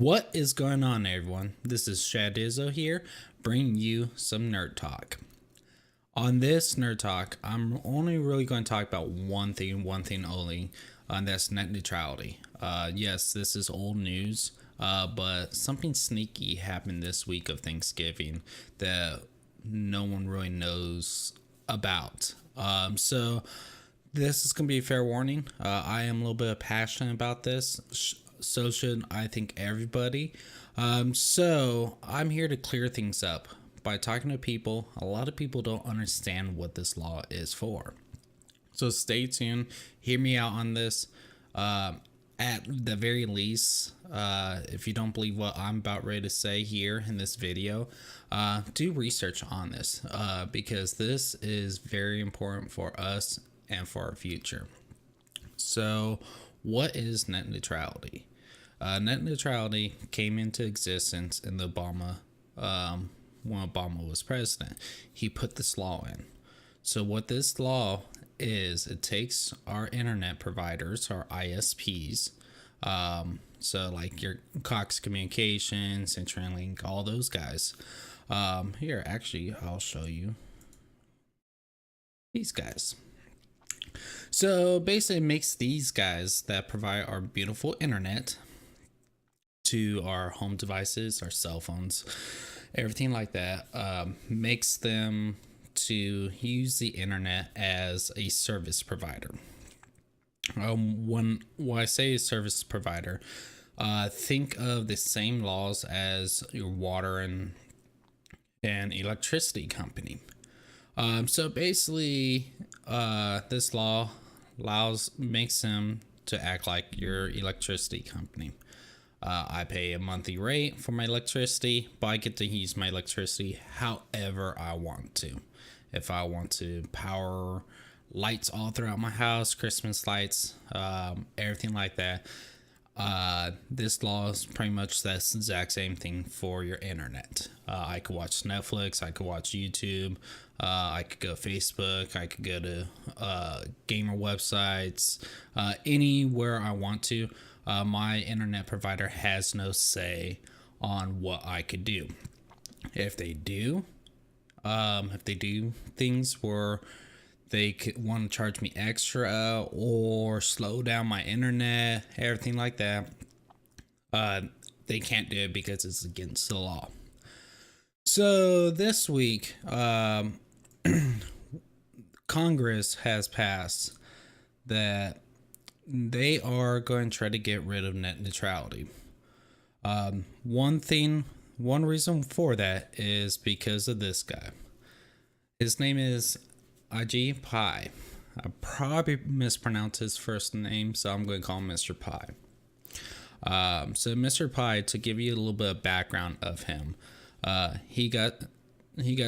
What is going on, everyone? This is Shadizzo here, bringing you some nerd talk. On this nerd talk, I'm only really going to talk about one thing only, and that's net neutrality. Yes, this is old news, but something sneaky happened this week of Thanksgiving that no one really knows about. So this is going to be a fair warning. I am a little bit passionate about this. So should I think everybody. So I'm here to clear things up by talking to people. A lot of people don't understand what this law is for. So stay tuned. Hear me out on this. At the very least, if you don't believe what I'm about ready to say here in this video, do research on this because this is very important for us and for our future. So what is net neutrality? Net neutrality came into existence in the Obama, when Obama was president. He put this law in. So what this law is, it takes our internet providers, our ISPs, so like your Cox Communications, CenturyLink, all those guys. Here, actually, I'll show you these guys. So basically, it makes these guys that provide our beautiful internet to our home devices, our cell phones, everything like that, makes them to use the internet as a service provider. When I say service provider, think of the same laws as your water and electricity company. So basically, this law makes them to act like your electricity company. I pay a monthly rate for my electricity, but I get to use my electricity however I want to. If I want to power lights all throughout my house, Christmas lights, everything like that, this law is pretty much the exact same thing for your internet. I could watch Netflix, I could watch YouTube, I could go Facebook, I could go to gamer websites, anywhere I want to. My internet provider has no say on what I could do. If they do things where they want to charge me extra or slow down my internet, everything like that, they can't do it because it's against the law. So this week, Congress has passed that they are going to try to get rid of net neutrality. One reason for that is because of this guy. His name is Ajit Pai. I probably mispronounced his first name, so I'm going to call him Mr. Pai. So Mr. Pai, to give you a little bit of background of him, he got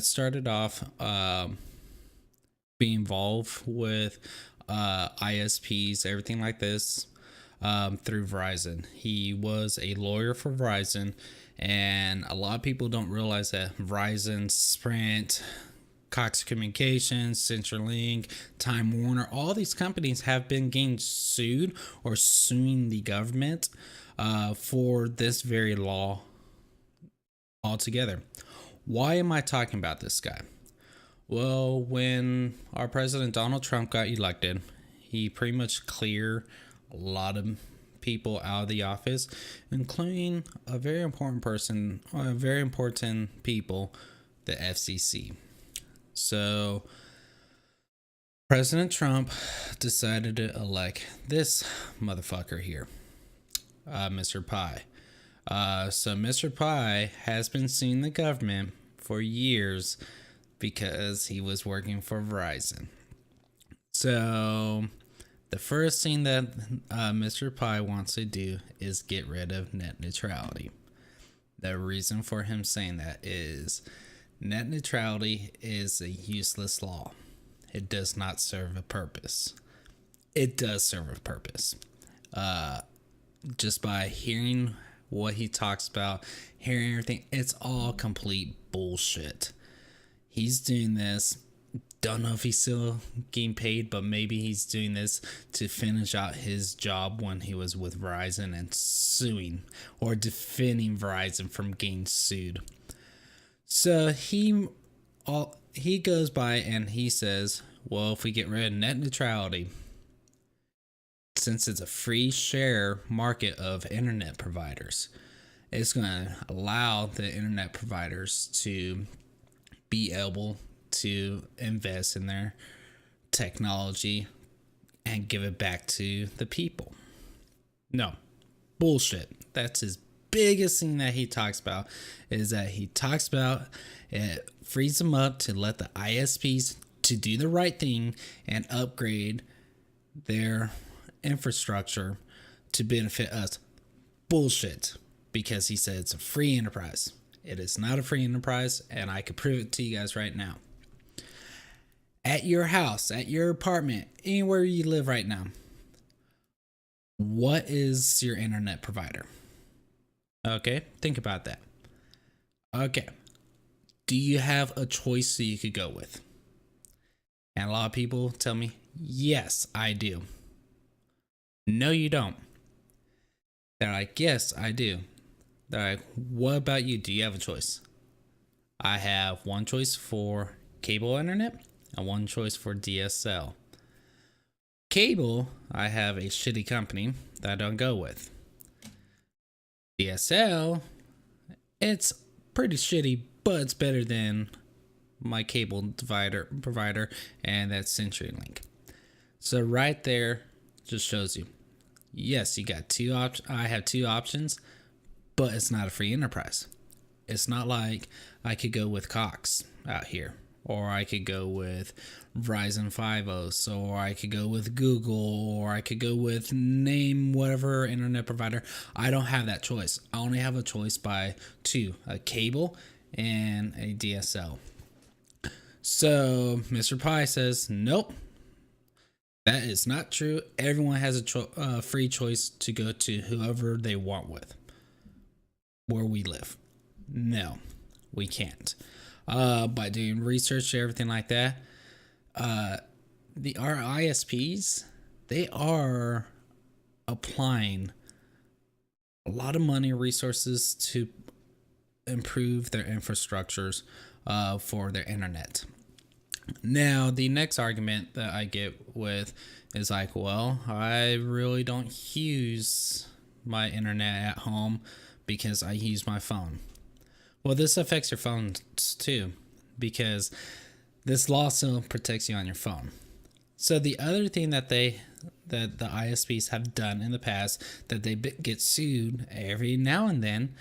started off being involved with ISPs, everything like this, through Verizon. He was a lawyer for Verizon, and a lot of people don't realize that Verizon, Sprint, Cox Communications, CenturyLink, Time Warner, all these companies have been getting sued or suing the government for this very law altogether. Why am I talking about this guy? Well, when our president Donald Trump got elected, he pretty much cleared a lot of people out of the office, including a very important people, the FCC. So President Trump decided to elect this motherfucker here, Mr. Pai. So Mr. Pai has been suing the government for years because he was working for Verizon. So the first thing that Mr. Pai wants to do is get rid of net neutrality. The reason for him saying that is net neutrality is a useless law. It does not serve a purpose. It does serve a purpose. Just by hearing what he talks about, hearing everything, it's all complete bullshit. He's doing this Don't know if he's still getting paid, but maybe he's doing this to finish out his job when he was with Verizon and suing or defending Verizon from getting sued. So he goes by and he says, well, if we get rid of net neutrality, since it's a free share market of internet providers, it's going to allow the internet providers to be able to invest in their technology and give it back to the people. No, bullshit. That's his biggest thing that he talks about, is that he talks about it frees them up to let the ISPs to do the right thing and upgrade their infrastructure to benefit us. Bullshit. Because he said it's a free enterprise. It is not a free enterprise, and I can prove it to you guys right now. At your house, at your apartment, anywhere you live right now, what is your internet provider? Okay, think about that. Okay, do you have a choice that you could go with? And a lot of people tell me, yes, I do. No, you don't. They're like, yes, I do. They're like, what about you? Do you have a choice? I have one choice for cable internet and one choice for DSL. Cable, I have a shitty company that I don't go with. DSL, it's pretty shitty, but it's better than my cable provider, and that's CenturyLink. So right there just shows you, yes, you got two options. I have two options, but it's not a free enterprise. It's not like I could go with Cox out here, or I could go with Verizon 5.0, or I could go with Google, or I could go with name whatever internet provider. I don't have that choice. I only have a choice by two, a cable and a DSL. So Mr. Pie says, nope, that is not true. Everyone has a free choice to go to whoever they want with. Where we live. No, we can't. By doing research and everything like that, our ISPs, they are applying a lot of money and resources to improve their infrastructures for their internet. Now, the next argument that I get with is like, well, I really don't use my internet at home because I use my phone. Well, this affects your phones too, because this law still protects you on your phone. So the other thing that the ISPs have done in the past that they get sued every now and then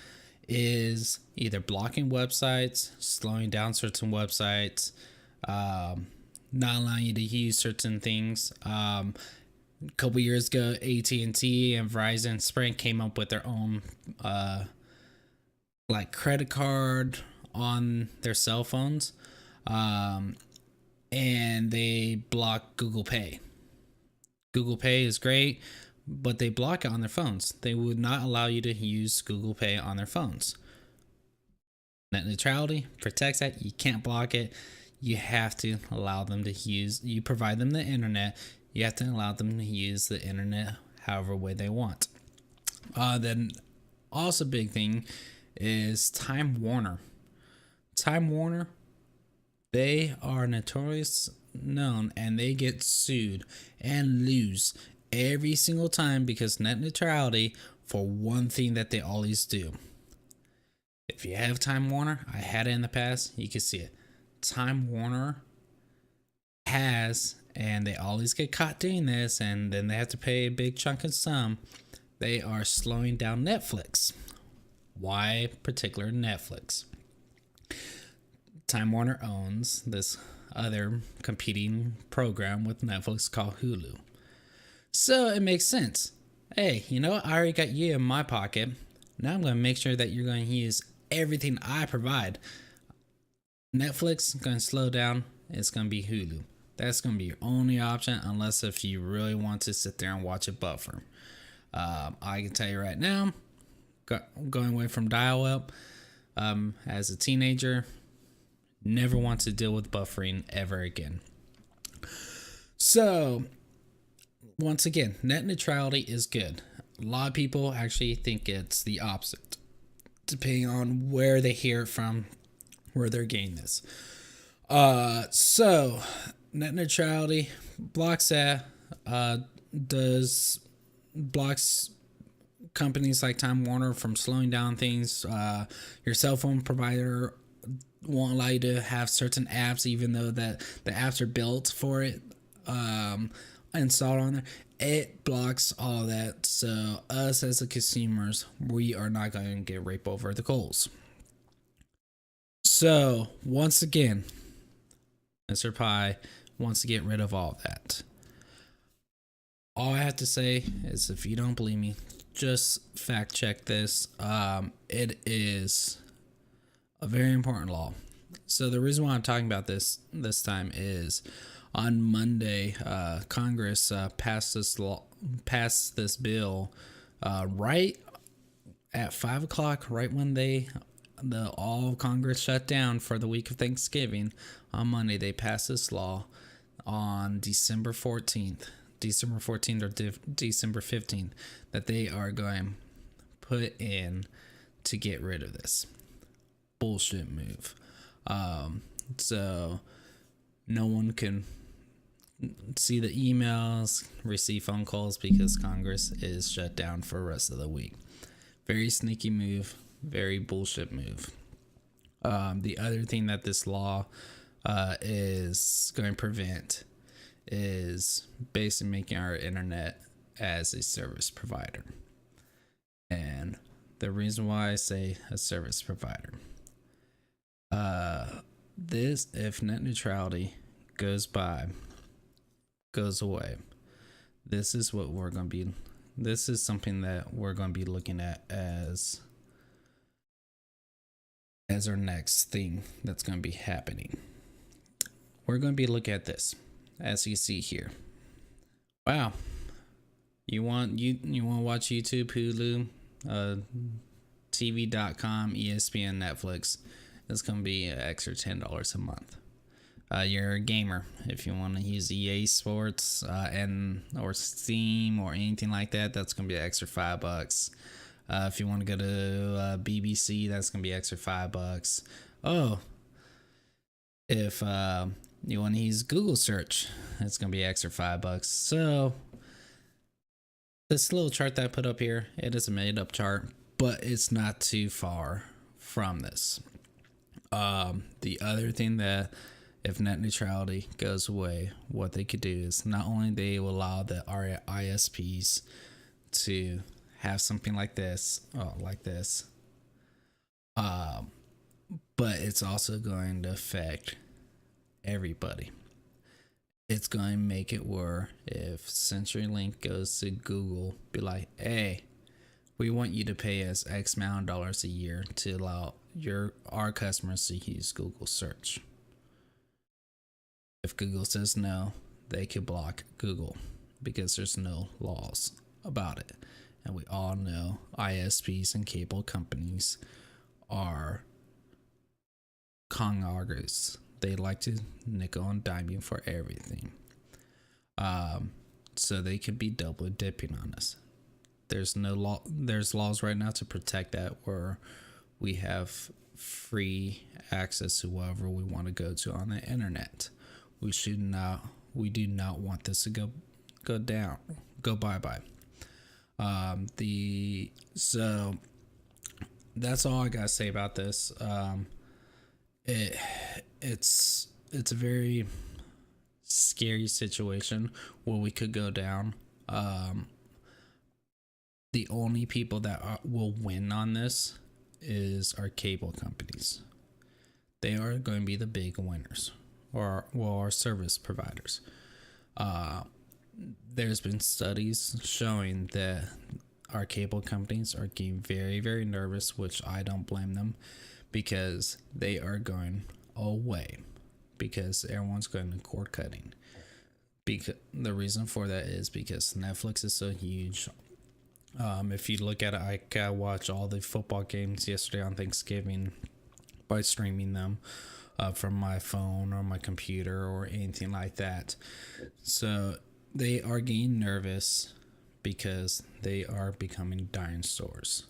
is either blocking websites, slowing down certain websites, not allowing you to use certain things. A couple years ago, AT&T and Verizon Sprint came up with their own like credit card on their cell phones, and they block Google Pay. Google Pay is great, but they block it on their phones. They would not allow you to use Google Pay on their phones. Net neutrality protects that. You can't block it. You have to allow them to use, you provide them the internet. You have to allow them to use the internet however way they want. Then also big thing is Time Warner. Time Warner, they are notorious known and they get sued and lose every single time because net neutrality for one thing that they always do. If you have Time Warner, I had it in the past, you can see it. Time Warner has, and they always get caught doing this, and then they have to pay a big chunk of sum. They are slowing down Netflix. Why particular Netflix? Time Warner owns this other competing program with Netflix called Hulu. So it makes sense. Hey, you know what? I already got you in my pocket. Now I'm going to make sure that you're going to use everything I provide. Netflix is going to slow down. It's going to be Hulu. That's going to be your only option unless if you really want to sit there and watch it buffer. I can tell you right now, going away from dial-up as a teenager, never want to deal with buffering ever again. So, once again, net neutrality is good. A lot of people actually think it's the opposite, depending on where they hear it from, where they're getting this. So net neutrality blocks that, blocks companies like Time Warner from slowing down things. Your cell phone provider won't allow you to have certain apps, even though that the apps are built for it, installed on there. It blocks all that, so us as the consumers, we are not going to get raped over the coals. So once again, Mr. Pie wants to get rid of all that. All I have to say is, if you don't believe me, just fact check this. It is a very important law. So the reason why I'm talking about this time is, on Monday, Congress passed this bill right at 5 o'clock, right when all of Congress shut down for the week of Thanksgiving. On Monday, they passed this law on December 14th or December 15th, that they are going to put in to get rid of this bullshit move. So no one can see the emails, receive phone calls, because Congress is shut down for the rest of the week. Very sneaky move, very bullshit move. The other thing that this law is going to prevent is basically making our internet as a service provider. And the reason why I say a service provider, if net neutrality goes away, this is something that we're going to be looking at as our next thing that's going to be happening. We're going to be looking at this, as you see here. Wow, you want to watch YouTube, Hulu, TV.com, ESPN, Netflix? It's going to be an extra $10 a month. You're a gamer, if you want to use EA Sports or Steam or anything like that, that's going to be an extra $5. If you want to go to BBC, that's going to be extra $5. Oh, if you want to use Google search, it's going to be extra $5. So this little chart that I put up here, it is a made up chart, but it's not too far from this. The other thing that, if net neutrality goes away, what they could do is, not only they will allow the ISPs to have something like this, but it's also going to affect everybody. It's going to make it where if CenturyLink goes to Google, be like, hey, we want you to pay us X amount of dollars a year to allow our customers to use Google search. If Google says no, they could block Google, because there's no laws about it. And we all know ISPs and cable companies are con artists. They like to nickel and dime you for everything. So they could be double dipping on us. There's no law. There's laws right now to protect that, where we have free access to wherever we want to go to on the internet. We do not want this to go bye. So that's all I gotta say about this. It's a very scary situation where we could go down. The only people that will win on this is our cable companies. They are going to be the big winners, or our service providers. There's been studies showing that our cable companies are getting very, very nervous, which I don't blame them, because they are going away, because everyone's going to cord cutting. The reason for that is because Netflix is so huge. If you look at it, I got watch all the football games yesterday on Thanksgiving by streaming them. from my phone or my computer or anything like that. So they are getting nervous because they are becoming dinosaurs.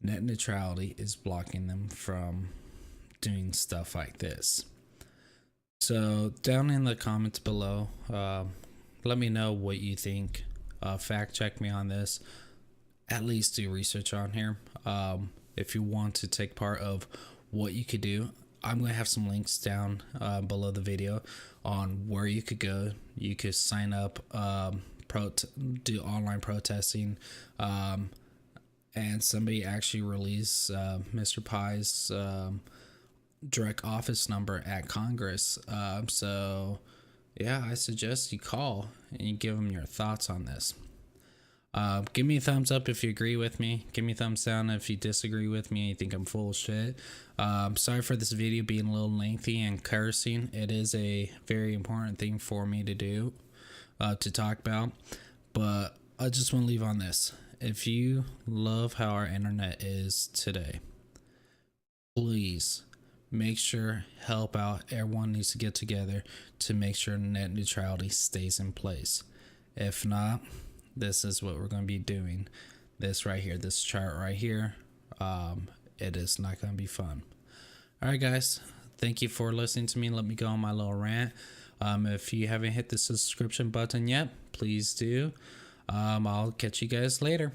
Net neutrality is blocking them from doing stuff like this. So down in the comments below, let me know what you think. Fact check me on this. At least do research on here. If you want to take part of what you could do, I'm going to have some links down below the video on where you could go. You could sign up, do online protesting, and somebody actually released Mr. Pie's direct office number at Congress. So yeah, I suggest you call and you give them your thoughts on this. Give me a thumbs up if you agree with me. Give me a thumbs down if you disagree with me and you think I'm full of shit. Sorry for this video being a little lengthy and cursing. It is a very important thing for me to do, to talk about. But I just want to leave on this. If you love how our internet is today, please make sure, help out. Everyone needs to get together to make sure net neutrality stays in place. If not, this is what we're going to be doing. This right here, this chart right here, it is not going to be fun. All right, guys, thank you for listening to me. Let me go on my little rant. If you haven't hit the subscription button yet, please do. I'll catch you guys later.